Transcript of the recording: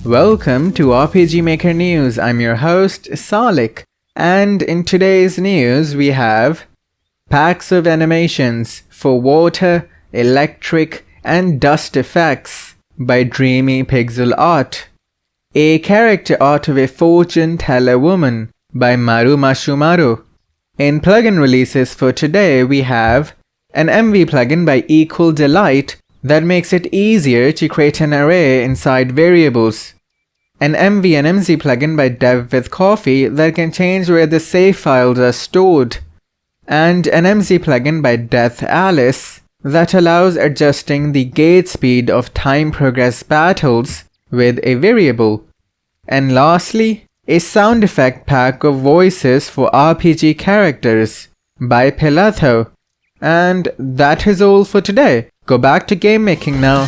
Welcome to RPG Maker News. I'm your host, Salik, and in today's news we have packs of animations for water, electric, and dust effects by Dreamy Pixel Art, a character art of a fortune teller woman by Maru Mashumaru. In plugin releases for today we have an MV plugin by Equal Delight that makes it easier to create an array inside variables, an MV and MZ plugin by Dev with Coffee that can change where the save files are stored, and an MZ plugin by Death Alice that allows adjusting the gate speed of time progress battles with a variable, and lastly, a sound effect pack of voices for RPG characters by Pilatho. And that is all for today. Go back to game making now.